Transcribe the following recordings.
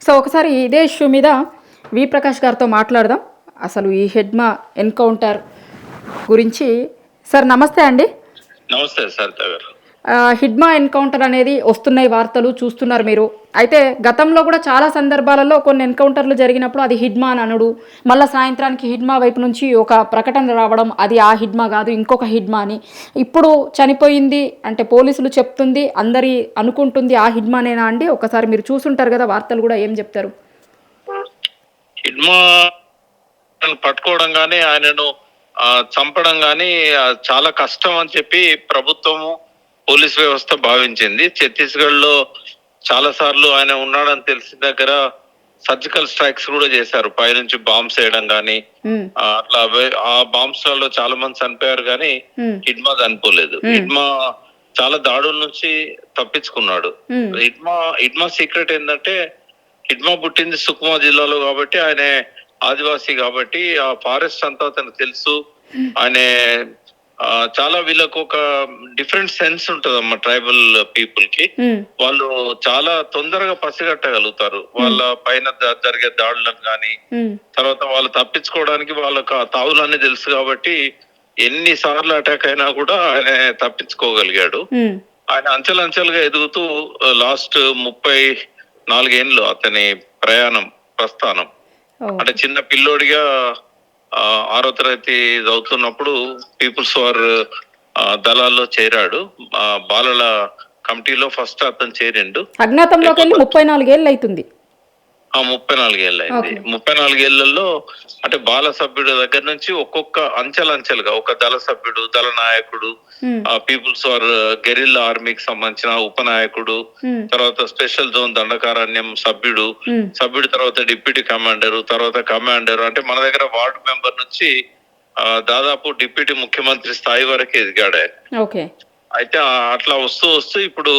So ఒకసారి ఇదే issue మీద వి ప్రకాష్ గారితో మాట్లాడదాం. అసలు ఈ హెడ్మా ఎన్కౌంటర్ గురించి. సార్ నమస్తే అండి. నమస్తే సరిత గారు. హిడ్మా ఎన్కౌంటర్ అనేది వస్తున్నాయి వార్తలు చూస్తున్నారు మీరు. అయితే గతంలో కూడా చాలా సందర్భాలలో కొన్ని ఎన్కౌంటర్లు జరిగినప్పుడు అది హిడ్మా అని అనడు, మళ్ళీ సాయంత్రానికి హిడ్మా వైపు నుంచి ఒక ప్రకటన రావడం, అది ఆ హిడ్మా కాదు ఇంకొక హిడ్మా అని. ఇప్పుడు చనిపోయింది అంటే పోలీసులు చెప్తుంది, అందరి అనుకుంటుంది ఆ హిడ్మానేనా అండి? ఒకసారి మీరు చూసుంటారు కదా వార్తలు కూడా, ఏం చెప్తారు? హిడ్మా పట్టుకోవడం కానీ ఆయనను చంపడం కానీ చాలా కష్టం అని చెప్పి ప్రభుత్వము పోలీస్ వ్యవస్థ భావించింది. ఛత్తీస్గఢ్ లో చాలా సార్లు ఆయన ఉన్నాడని తెలిసిన దగ్గర సర్జికల్ స్ట్రైక్స్ కూడా చేశారు, పైనుంచి బాంబ్స్ వేయడం కానీ అట్లా. ఆ బాంబ్స్ లలో చాలా మంది చనిపోయారు కానీ హిడ్మా చనిపోలేదు. హిడ్మా చాలా దాడుల నుంచి తప్పించుకున్నాడు. హిడ్మా సీక్రెట్ ఏంటంటే, హిడ్మా పుట్టింది సుక్మా జిల్లాలో కాబట్టి, ఆయన ఆదివాసీ కాబట్టి ఆ ఫారెస్ట్ అంతా అతనికి తెలుసు. ఆయన చాలా వీళ్ళకు ఒక డిఫరెంట్ సెన్స్ ఉంటదమ్మా ట్రైబల్ పీపుల్ కి. వాళ్ళు చాలా తొందరగా పసిగట్టగలుగుతారు వాళ్ళ పైన జరిగే దాడులను కానీ, తర్వాత వాళ్ళు తప్పించుకోవడానికి వాళ్ళకు ఆ తావులన్నీ తెలుసు కాబట్టి ఎన్నిసార్లు అటాక్ అయినా కూడా ఆయన తప్పించుకోగలిగాడు. ఆయన అంచెలంచెలుగా ఎదుగుతూ లాస్ట్ 34 ఏళ్ళు అతని ప్రస్థానం. అంటే చిన్న పిల్లోడిగా 6వ తరగతి చదువుతున్నప్పుడు పీపుల్స్ వార్ దళాల్లో చేరాడు. బాలల కమిటీలో ఫస్ట్ అతను చేరిండు. అజ్ఞాతంలోకి వెళ్ళి 34 ఏళ్ళు అవుతుంది. 34 ఏళ్ళు అయింది. 34 ఏళ్లలో అంటే బాల సభ్యుడు దగ్గర నుంచి ఒక్కొక్క అంచెలంచెలుగా ఒక దళ సభ్యుడు, దళ నాయకుడు, పీపుల్స్ వార్ గెరిల్లా ఆర్మీకి సంబంధించిన ఉపనాయకుడు, తర్వాత స్పెషల్ జోన్ దండకారణ్యం సభ్యుడు తర్వాత డిప్యూటీ కమాండర్, తర్వాత కమాండర్. అంటే మన దగ్గర వార్డు మెంబర్ నుంచి దాదాపు డిప్యూటీ ముఖ్యమంత్రి స్థాయి వరకు ఎదిగాడు ఆయన. అయితే అట్లా వస్తూ వస్తూ ఇప్పుడు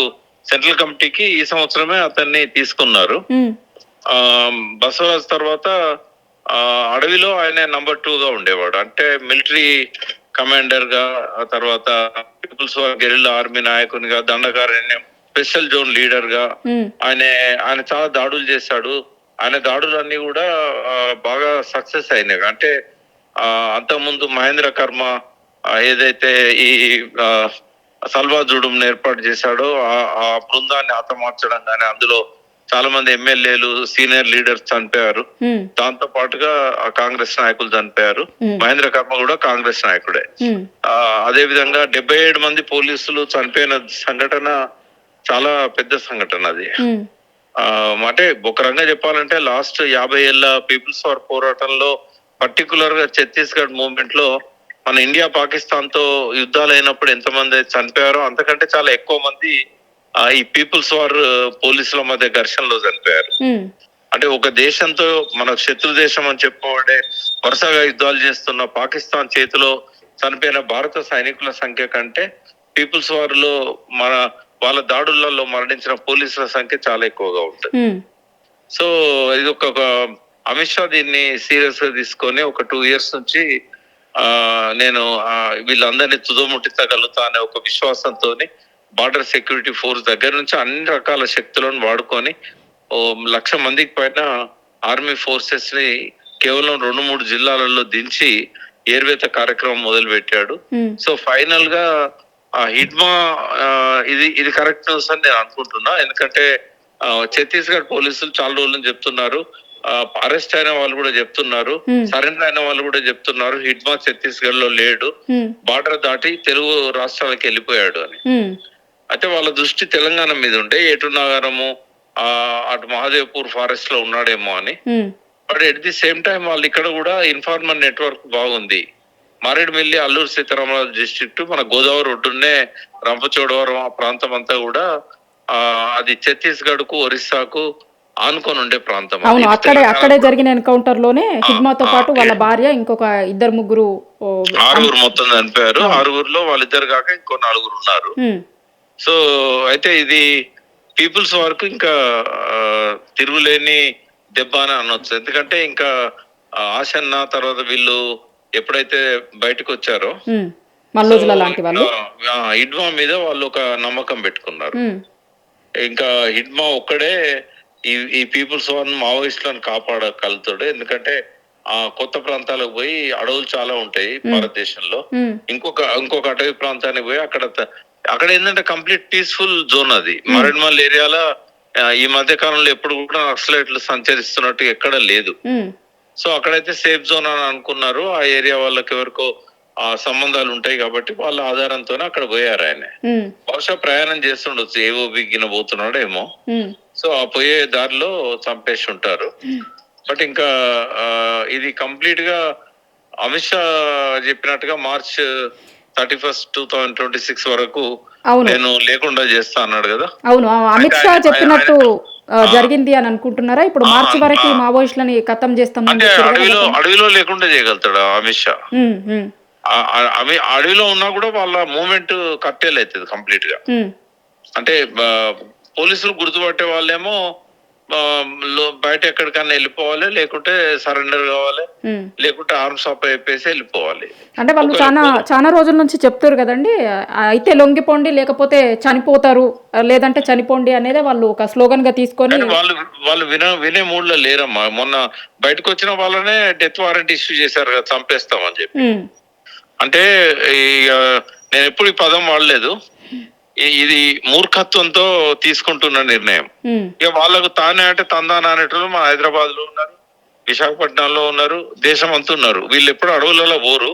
సెంట్రల్ కమిటీకి ఈ సంవత్సరమే అతన్ని తీసుకున్నారు. బసవరాజ్ తర్వాత అడవిలో ఆయన నంబర్ 2 గా ఉండేవాడు. అంటే మిలిటరీ కమాండర్ గా, తర్వాత పీపుల్స్ వార్ గెరిల్లా ఆర్మీ నాయకునిగా, దండకారణ్యం స్పెషల్ జోన్ లీడర్ గా ఆయన చాలా దాడులు చేశాడు. ఆయన దాడులన్నీ కూడా బాగా సక్సెస్ అయినాయి. అంటే అంతకుముందు మహేంద్ర కర్మ ఏదైతే ఈ సల్వా జుడుం ఏర్పాటు చేశాడో ఆ బృందాన్ని హతమార్చడం కానీ, అందులో చాలా మంది ఎమ్మెల్యేలు, సీనియర్ లీడర్స్ చనిపోయారు. దాంతో పాటుగా కాంగ్రెస్ నాయకులు చనిపోయారు. మహేంద్ర కర్మ కూడా కాంగ్రెస్ నాయకుడే. అదే విధంగా 77 మంది పోలీసులు చనిపోయిన సంఘటన చాలా పెద్ద సంఘటన అది. అంటే ఒక రంగా చెప్పాలంటే లాస్ట్ 50 ఏళ్ల పీపుల్స్ వార్ పోరాటంలో, పర్టికులర్ గా ఛత్తీస్గఢ్ మూవ్మెంట్ లో మన ఇండియా పాకిస్తాన్ తో యుద్ధాలు అయినప్పుడు ఎంతమంది చనిపోయారో అంతకంటే చాలా ఎక్కువ మంది ఈ పీపుల్స్ వార్ పోలీసుల మధ్య ఘర్షణలో చనిపోయారు. అంటే ఒక దేశంతో మన శత్రు దేశం అని చెప్పుకోవడే వరుసగా యుద్ధాలు చేస్తున్న పాకిస్తాన్ చేతిలో చనిపోయిన భారత సైనికుల సంఖ్య కంటే పీపుల్స్ వార్ లో వాళ్ళ దాడులలో మరణించిన పోలీసుల సంఖ్య చాలా ఎక్కువగా ఉంటుంది. సో ఇది ఒక అమిత్ షా దీన్ని సీరియస్ గా తీసుకొని ఒక 2 years నుంచి నేను వీళ్ళందరినీ తుదముట్టించగలుగుతా అనే ఒక విశ్వాసంతో బార్డర్ సెక్యూరిటీ ఫోర్స్ దగ్గర నుంచి అన్ని రకాల శక్తులను వాడుకొని 1,00,000 మందికి పైన ఆర్మీ ఫోర్సెస్ ని కేవలం 2-3 జిల్లాలలో దించి ఏర్వేత కార్యక్రమం మొదలు పెట్టాడు. సో ఫైనల్ గా హిడ్మా ఇది కరెక్ట్ న్యూస్ అని నేను అనుకుంటున్నా. ఎందుకంటే ఛత్తీస్గఢ్ పోలీసులు చాలా రోజులు చెప్తున్నారు, అరెస్ట్ అయిన వాళ్ళు కూడా చెప్తున్నారు, సరెండర్ అయిన వాళ్ళు కూడా చెప్తున్నారు హిడ్మా ఛత్తీస్గఢ్ లో లేడు, బార్డర్ దాటి తెలుగు రాష్ట్రాలకు వెళ్ళిపోయాడు అని. అయితే వాళ్ళ దృష్టి తెలంగాణ మీద ఉండే, ఏటునాగారము అటు మహాదేవ్పూర్ ఫారెస్ట్ లో ఉన్నాడేమో అని. But at the same time వాళ్ళు ఇక్కడ కూడా ఇన్ఫార్మర్ నెట్వర్క్ బాగుంది. మారేడుమిల్లి, అల్లూరు సీతారామరాజు డిస్ట్రిక్ట్, మన గోదావరి ఒడ్డునే రంపచోడవరం ఆ ప్రాంతం అంతా కూడా అది ఛత్తీస్గఢ్ కు, ఒరిస్సాకు ఆనుకొని ఉండే ప్రాంతం. అక్కడే జరిగిన ఎన్కౌంటర్ లోనే హిడ్మాతో పాటు వాళ్ళ భార్య, ఇంకొక 2-3 6 మొత్తం చనిపోయారు. 6లో వాళ్ళిద్దరు కాక ఇంకో 4 ఉన్నారు. సో అయితే ఇది పీపుల్స్ వరకు ఇంకా తిరుగులేని దెబ్బ అని అనొచ్చు. ఎందుకంటే ఇంకా ఆశన్న తర్వాత వీళ్ళు ఎప్పుడైతే బయటకు వచ్చారో హిడ్మా మీద వాళ్ళు ఒక నమ్మకం పెట్టుకున్నారు. ఇంకా హిడ్మా ఒక్కడే ఈ పీపుల్స్ వార్ మావోయిస్టులను కాపాడగలుగుతాడు. ఎందుకంటే ఆ కొత్త ప్రాంతాలకు పోయి అడవులు చాలా ఉంటాయి భారతదేశంలో. ఇంకొక అటవీ ప్రాంతానికి పోయి అక్కడ ఏంటంటే కంప్లీట్ పీస్ఫుల్ జోన్ అది. మరణమల్ ఏరియాలో ఈ మధ్య కాలంలో ఎప్పుడు కూడా నక్సలైట్లు సంచరిస్తున్నట్టు ఎక్కడ లేదు. సో అక్కడైతే సేఫ్ జోన్ అని అనుకున్నారు. ఆ ఏరియా వాళ్ళకి ఎవరికో ఆ సంబంధాలు ఉంటాయి కాబట్టి వాళ్ళ ఆధారంతోనే అక్కడ పోయారు ఆయన. బహుశా ప్రయాణం చేస్తుండొచ్చు, ఏవో బిగిన పోతున్నాడు ఏమో. సో ఆ పోయే దారిలో చంపేసి ఉంటారు. బట్ ఇంకా ఇది కంప్లీట్ గా అమిత్ షా చెప్పినట్టుగా మార్చ్ 31, 2026 వరకు నేను లేకుండా చేస్తా అన్నాడు కదా. అవును, అమిత్ షా చెప్పినట్టు జరిగింది అని అనుకుంటున్నారా? ఇప్పుడు మార్చి వరకు మావోయిస్టులని ఖతం చేస్తాం అంటే అడవిలో లేకుండా చేయగలుగుతాడు అమిత్ షా. అడవిలో ఉన్నా కూడా వాళ్ళ మూవ్మెంట్ కట్టేలు అవుతుంది కంప్లీట్ గా. అంటే పోలీసులు గుర్తుపట్టే వాళ్ళేమో బయట ఎక్కడికన్నా వెళ్ళిపోవాలి, లేకుంటే సరెండర్ కావాలి, లేకుంటే ఆర్మ్స్ అప్ అయిపోయి వెళ్ళిపోవాలి. అంటే వాళ్ళు చాలా రోజుల నుంచి చెప్తారు కదండి, అయితే లొంగిపోండి లేకపోతే చనిపోతారు, లేదంటే చనిపోండి అనేది వాళ్ళు ఒక స్లోగన్ గా తీసుకొని వాళ్ళు వినే మూడ్ లో లేరమ్మా. మొన్న బయటకు వచ్చిన వాళ్ళనే డెత్ వారెంట్ ఇష్యూ చేశారు కదా, చంపేస్తామని చెప్పి. అంటే నేను ఎప్పుడు ఈ పదం వాడలేదు. ఇది మూర్ఖత్వంతో తీసుకుంటున్న నిర్ణయం. ఇక వాళ్ళకు తానే అంటే తందాన అనేటోళ్ళు మన హైదరాబాద్ లో ఉన్నారు, విశాఖపట్నంలో ఉన్నారు, దేశం అంతా ఉన్నారు. వీళ్ళు ఎప్పుడు అడవులలో పోరు,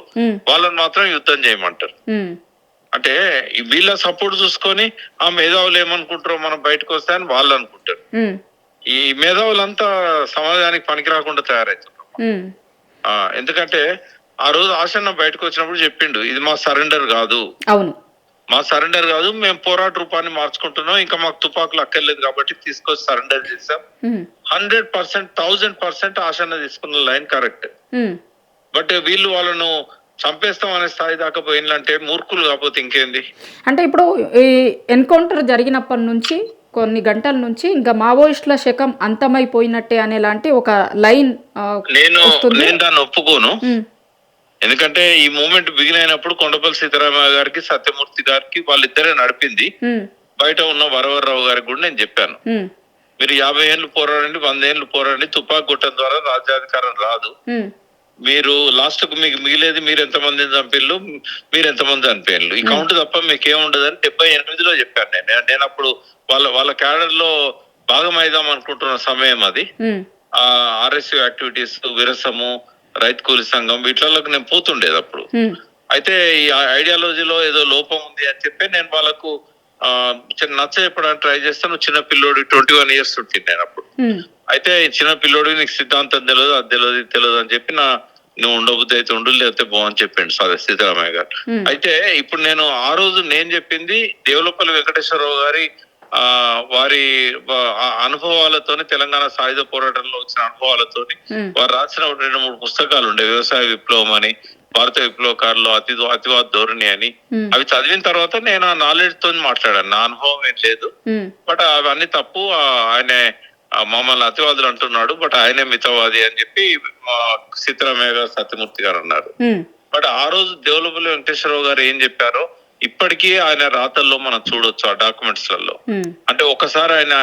వాళ్ళని మాత్రం యుద్ధం చేయమంటారు. అంటే వీళ్ళ సపోర్ట్ చూసుకొని ఆ మేధావులు ఏమనుకుంటారో మనం బయటకు వస్తే అని వాళ్ళు అనుకుంటారు. ఈ మేధావులంతా సమాజానికి పనికి రాకుండా తయారవుతున్నారు. ఎందుకంటే ఆ రోజు ఆశన్న బయటకు వచ్చినప్పుడు చెప్పిండు, ఇది మా సరెండర్ కాదు, మేము పోరాట రూపాన్ని మార్చుకుంటున్నాం, ఇంకా మాకు తుపాకులు అక్కర్లేదు కాబట్టి తీసుకొచ్చి సరెండర్ చేసాం. 100%, 1000% ఆశన్న తీసుకున్న లైన్ కరెక్ట్. బట్ వీళ్ళు వాళ్ళను చంపేస్తాం అనే స్థాయి దాకా పోయిందంటే మూర్ఖులు కాకపోతే ఇంకేంది. అంటే ఇప్పుడు ఈ ఎన్కౌంటర్ జరిగినప్పటి నుంచి కొన్ని గంటల నుంచి ఇంకా మావోయిస్టుల శకం అంతమైపోయినట్టే అనేలాంటి ఒక లైన్ నేను దాన్ని ఒప్పుకోను. ఎందుకంటే ఈ మూవ్మెంట్ బిగిన్ అయినప్పుడు కొండపల్లి సీతారామయ్య గారికి, సత్యమూర్తి గారికి వాళ్ళిద్దరే నడిపింది. బయట ఉన్న వరవరరావు గారికి కూడా నేను చెప్పాను, మీరు 50 ఏళ్ళు పోరాడండి, 100 ఏళ్ళు పోరాడండి, తుపాకు గుట్టం ద్వారా రాజ్యాధికారం రాదు. మీరు లాస్ట్ కు మీకు మిగిలేది మీరు ఎంతమందిని చంపిళ్ళు, మీరు ఎంతమంది చనిపోయిళ్ళు, ఈ కౌంట్ తప్ప మీకు ఏముండదని 78లో చెప్పాను నేను. అప్పుడు వాళ్ళ క్యాడర్ లో భాగం అయిదాం అనుకుంటున్న సమయం అది. ఆర్ఎస్యు యాక్టివిటీస్, విరసము, రైతు కూలి సంఘం వీటిలోకి నేను పోతుండేది అప్పుడు. అయితే ఈ ఐడియాలజీలో ఏదో లోపం ఉంది అని చెప్పి నేను వాళ్ళకు నచ్చ చెప్పడానికి ట్రై చేస్తాను. చిన్న పిల్లోడి 21 years ఉంటుంది నేను అప్పుడు. అయితే చిన్న పిల్లోడికి నీకు సిద్ధాంతం తెలియదు, అది తెలియదు అని చెప్పి నువ్వు ఉండబుద్ధి అయితే ఉండు, లేకపోతే బాగుని చెప్పిండు సీతారామయ్య గారు. అయితే ఇప్పుడు నేను ఆ రోజు నేను చెప్పింది దేవులపల్లి వెంకటేశ్వరరావు గారి వారి అనుభవాలతోని, తెలంగాణ సాయుధ పోరాటంలో వచ్చిన అనుభవాలతోని వారు రాసిన 2-3 పుస్తకాలు ఉండే, వ్యవసాయ విప్లవం అని, భారత విప్లవకారులు, అతివాద ధోరణి అని. అవి చదివిన తర్వాత నేను ఆ నాలెడ్జ్ తోని మాట్లాడాను, నా అనుభవం ఏం లేదు. బట్ అవన్నీ తప్పు, ఆయన మమ్మల్ని అతివాదులు అంటున్నాడు, బట్ ఆయనే మితవాది అని చెప్పి సీతారామయ్య గారు, సత్యమూర్తి గారు అన్నారు. బట్ ఆ రోజు దేవులపల్లి వెంకటేశ్వరరావు గారు ఏం చెప్పారో ఇప్పటికీ ఆయన రాతల్లో మనం చూడొచ్చు, ఆ డాక్యుమెంట్స్ లలో. అంటే ఒకసారి ఆయన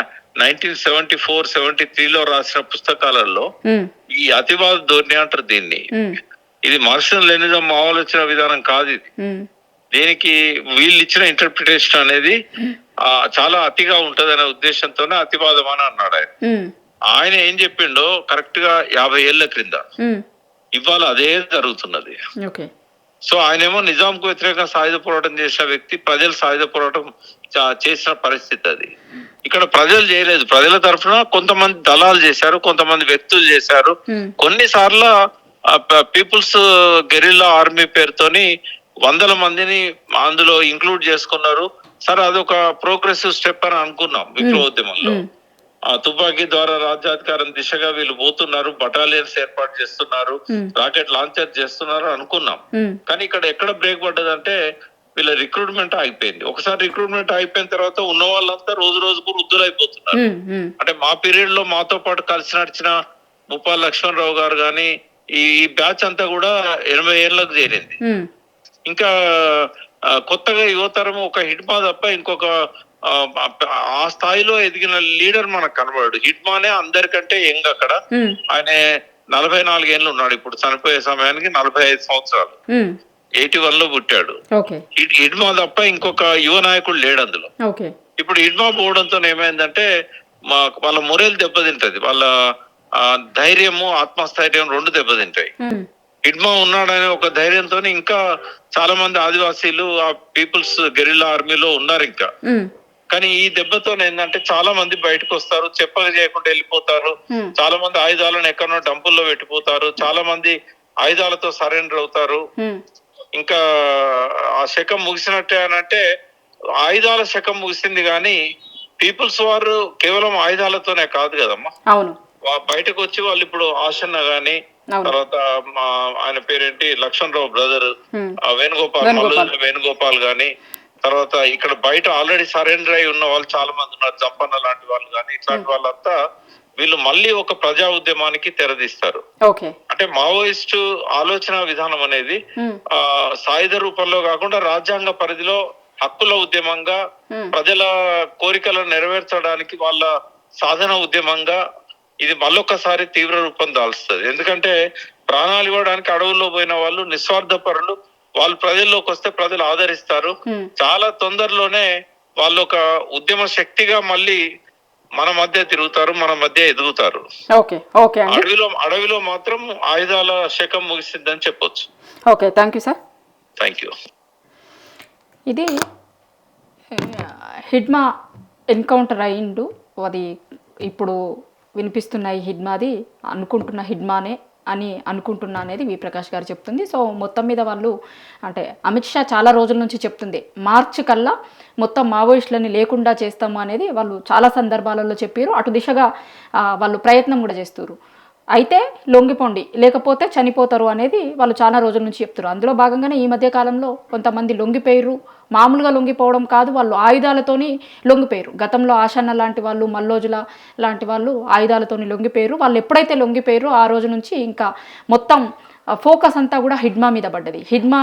1974-73లో రాసిన పుస్తకాలలో ఈ అతివాద ధోరణి అంటారు దీన్ని. ఇది మార్షల్ లెనిజం ఆలోచన విధానం కాదు ఇది. దీనికి వీళ్ళు ఇచ్చిన ఇంటర్ప్రిటేషన్ అనేది చాలా అతిగా ఉంటదనే ఉద్దేశంతోనే అతివాదం అని అన్నాడు ఆయన ఏం చెప్పిండో కరెక్ట్ గా 50 ఏళ్ల క్రింద ఇవాళ అదే జరుగుతున్నది. సో ఆయనేమో నిజాంకు వ్యతిరేకంగా సాయుధ పోరాటం చేసిన వ్యక్తి, ప్రజలు సాయుధ పోరాటం చేసిన పరిస్థితి అది. ఇక్కడ ప్రజలు చేయలేదు, ప్రజల తరఫున కొంతమంది దళాలు చేశారు, కొంతమంది వ్యక్తులు చేశారు. కొన్నిసార్లు పీపుల్స్ గెరిల్లా ఆర్మీ పేరుతోని 100 మందిని అందులో ఇంక్లూడ్ చేసుకున్నారు. సరే, అదొక ప్రోగ్రెసివ్ స్టెప్ అని అనుకున్నాం విప్లవోద్యమంలో. తుపాకీ ద్వారా రాజ్యాధికారం దిశగా వీళ్ళు పోతున్నారు, బటాలియన్స్ ఏర్పాటు చేస్తున్నారు, రాకెట్ లాంచర్ చేస్తున్నారు అనుకున్నాం. కానీ ఇక్కడ ఎక్కడ బ్రేక్ పడ్డదంటే వీళ్ళ రిక్రూట్మెంట్ ఆగిపోయింది. ఒకసారి రిక్రూట్మెంట్ అయిపోయిన తర్వాత ఉన్న వాళ్ళంతా రోజు రోజుకు వృద్ధులైపోతున్నారు. అంటే మా పీరియడ్ లో మాతో పాటు కలిసి నడిచిన ముప్పాల లక్ష్మణరావు గారు గాని ఈ బ్యాచ్ అంతా కూడా 80 ఏళ్లకు చేరింది. ఇంకా కొత్తగా యువతరం ఒక హిడ్మా తప్ప ఇంకొక ఆ ఆ స్థాయిలో ఎదిగిన లీడర్ మనకు కనబడాడు. హిడ్మానే అందరికంటే యంగ్ అక్కడ. ఆయన 44 ఏళ్ళు ఉన్నాడు ఇప్పుడు, చనిపోయే సమయానికి 45 సంవత్సరాలు. 81 లో పుట్టాడు. హిడ్మా తప్ప ఇంకొక యువ నాయకుడు లేడు అందులో. ఇప్పుడు హిడ్మా పోవడంతో ఏమైందంటే వాళ్ళ మొరేలు దెబ్బతింటది, వాళ్ళ ధైర్యము ఆత్మస్థైర్యం రెండు దెబ్బతింటాయి. హిడ్మా ఉన్నాడనే ఒక ధైర్యంతో ఇంకా చాలా మంది ఆదివాసీలు ఆ పీపుల్స్ గెరిల్లా ఆర్మీలో ఉన్నారు ఇంకా. కానీ ఈ దెబ్బతో ఏంటంటే చాలా మంది బయటకు వస్తారు, చెప్పక చేయకుండా వెళ్ళిపోతారు. చాలా మంది ఆయుధాలను ఎక్కడో డంపుల్లో పెట్టిపోతారు, చాలా మంది ఆయుధాలతో సరెండర్ అవుతారు. ఇంకా ఆ శకం ముగిసినట్టే అని అంటే ఆయుధాల శకం ముగిసింది, కానీ పీపుల్స్ వారు కేవలం ఆయుధాలతోనే కాదు కదమ్మా. అవును, బయటకు వచ్చి వాళ్ళు ఇప్పుడు ఆశన్న గాని, తర్వాత ఆయన పేరేంటి లక్ష్మణ్ రావు బ్రదర్ వేణుగోపాల్ గాని, తర్వాత ఇక్కడ బయట ఆల్రెడీ సరెండర్ అయి ఉన్న వాళ్ళు చాలా మంది ఉన్నారు, జంపన్న లాంటి వాళ్ళు కానీ. ఇట్లాంటి వాళ్ళంతా వీళ్ళు మళ్ళీ ఒక ప్రజా ఉద్యమానికి తెరదీస్తారు. అంటే మావోయిస్టు ఆలోచన విధానం అనేది సాయుధ రూపంలో కాకుండా రాజ్యాంగ పరిధిలో హక్కుల ఉద్యమంగా, ప్రజల కోరికలను నెరవేర్చడానికి వాళ్ళ సాధన ఉద్యమంగా ఇది మళ్ళొక్కసారి తీవ్ర రూపం దాల్స్తుంది. ఎందుకంటే ప్రాణాలు ఇవ్వడానికి అడవుల్లో పోయిన వాళ్ళు నిస్వార్థ పరులు, వాళ్ళు ప్రజల్లోకి వస్తే ప్రజలు ఆదరిస్తారు. చాలా తొందరలోనే వాళ్ళు ఒక ఉద్యమ శక్తిగా మళ్ళీ మన మధ్య తిరుగుతారు, మన మధ్య ఎదుగుతారు. అడవిలో మాత్రం ఆయుధాల శకం ముగిసిందని చెప్పొచ్చు. Okay, thank you sir. Thank you. ఇది హిడ్మా ఎన్కౌంటర్ అయిండు, అది ఇప్పుడు వినిపిస్తున్న ఈ హిడ్మాది అనుకుంటున్న హిడ్మానే అని అనుకుంటున్నా అనేది వి ప్రకాష్ గారు చెప్తుంది. సో మొత్తం మీద వాళ్ళు అంటే అమిత్ షా చాలా రోజుల నుంచి చెప్తుంది, మార్చి కల్లా మొత్తం మావోయిస్టులని లేకుండా చేస్తాము అనేది వాళ్ళు చాలా సందర్భాలలో చెప్పారు. అటు దిశగా వాళ్ళు ప్రయత్నం కూడా చేస్తారు. అయితే లొంగిపోండి లేకపోతే చనిపోతారు అనేది వాళ్ళు చాలా రోజుల నుంచి చెప్తారు. అందులో భాగంగానే ఈ మధ్య కాలంలో కొంతమంది లొంగిపోయారు. మామూలుగా లొంగిపోవడం కాదు, వాళ్ళు ఆయుధాలతోని లొంగిపోయారు. గతంలో ఆశన్న లాంటి వాళ్ళు, మల్లోజుల లాంటి వాళ్ళు ఆయుధాలతోని లొంగిపోయారు. వాళ్ళు ఎప్పుడైతే లొంగిపోయారో ఆ రోజు నుంచి ఇంకా మొత్తం ఫోకస్ అంతా కూడా హిడ్మా మీద పడ్డది. హిడ్మా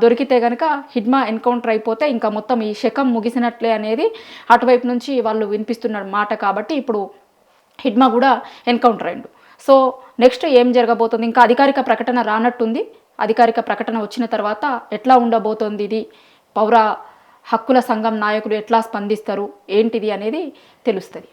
దొరికితే కనుక, హిడ్మా ఎన్కౌంటర్ అయిపోతే ఇంకా మొత్తం ఈ శకం ముగిసినట్లే అనేది అటువైపు నుంచి వాళ్ళు వినిపిస్తున్న మాట. కాబట్టి ఇప్పుడు హిడ్మా కూడా ఎన్కౌంటర్ అయిండు. సో నెక్స్ట్ ఏం జరగబోతుంది, ఇంకా అధికారిక ప్రకటన రానట్టుంది. అధికారిక ప్రకటన వచ్చిన తర్వాత ఎట్లా ఉండబోతోంది, ఇది పౌర హక్కుల సంఘం నాయకులు ఎట్లా స్పందిస్తారు ఏంటిది అనేది తెలుస్తుంది.